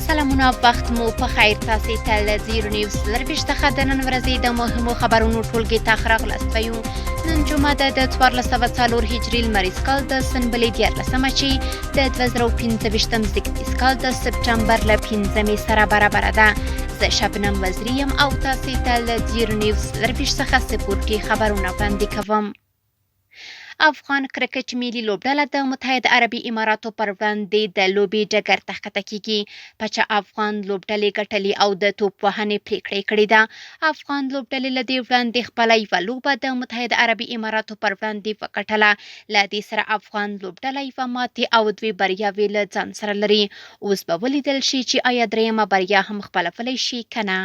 سلامونه وخت مو په خیر تاسې ته له زیرو نیوز لرویشت څخه د نن ورځې د مهمو خبرونو ټولګې ته راغلاست ویو. نن جمعه ده د 1404 هجري لمریز کال د سنبلې 14مه چې د 2025 زیږدیز کال د سپټمبر له 5مې سره برابره ده. زه شبنم وزیری یم او تاسې ته له زیرو نیوز لرویشت څخه سپورټي خبرونه وړاندې کوم. افغان کرکټ ملي لوبډله د متحده عربي اماراتو پر وړاندې د لوبې ډګر ته ښکته کیږي. پچه افغان لوبډلې ګټلې او د توپ وهنې پریکړې کړې ده. افغان لوبډلې له دې وړاندې خپله یوه لوبه د متحده عربي اماراتو پر وړاندې وګټله. له دې سره افغان لوبډله یوه ماتې او 2 بریاوې له ځان سره لري. اوس به ولیدل شي چې آیا درېیمه بریا هم خپلولی شي که نه.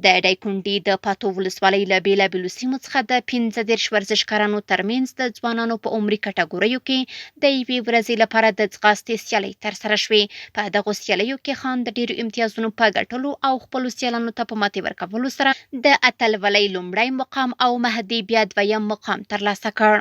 د دایکنډي د پاتو ولسوالۍ له بېلابېلو سیمو څخه د 15 ورزشکارانو ترمنځ د ځوانانو په عمري کټګوریو کې د یوې ورځې لپاره د ځغاستې سیالۍ ترسره شوې. په دغو سیالیو کې خان د ډېرو امتیازونو په ګټلو او خپلو سیالانو ته په ماتې ورکولو سره د اتلولۍ لومړی مقام او مهدي بیا 2یم مقام ترلاسه کړ.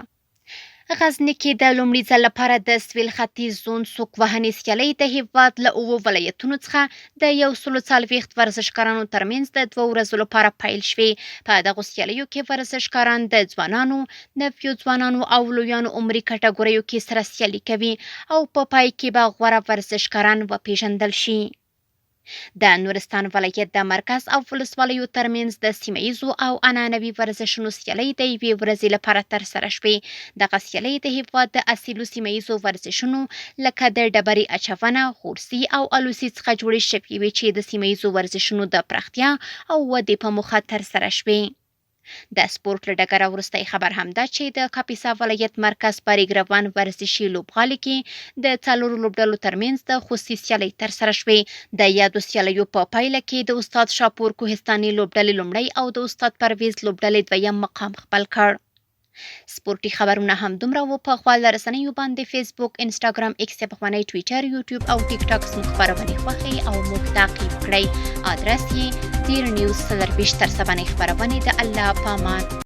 غزني کې د لومړي ځل لپاره د سویل ختیځ زون سوک وهنې سیالۍ د هېواد له 7 ولایتونو څخه د 140 ورزشکارانو ترمنځ د 2 ورځو لپاره پیل شوې. په دغو سیالیو کې ورزشکاران د ځوانانو، نویو ځوانانو او لویانو عمري کټګوریو کې سره سیالي کوي او په پای کې به غوره ورزشکاران وپېژندل شي. د نورستان ولایت د مرکز او ولسوالیو ترمنځ د سیمه ییزو او عنعنوي ورزشونو سیالۍ د یوې ورځې لپاره ترسره شوې. دغه سیالۍ د هېواد د اصیلو سیمه ییزو ورزشونو لکه د ډبرې اچونه، غورسي او الوسي څخه جوړې شوې وې چې د سیمه ییزو ورزشونو د پراختیا او ودې په موخه ترسره شوې. د سپورت له ډګره وروستی خبر هم ده چې د کاپیسا ولایت مرکز په ریګروان ورزشي لوبغالي کې د 4 لوبډلو ترمنځ د خوستي سیالۍ ترسره شوې. د یادو سیالیو په پایله کې د استاد شاپور کوهستاني لوبډلې لومړی او د استاد پرویز لوبډلې 2یم مقام خپل کړ. سپورټي خبرونه هم دومره وو. په خپل رسنیو باندې فیسبوک، انسټاګرام، ایکس پخوانی ټویټر، یوټیوب او ټیک ټاک زموږ خبرونه خوښوي او موږ تعقیب کړئ. ادرس یې زیرو نیوز 24 تر 7 خبرونه د الله په امان.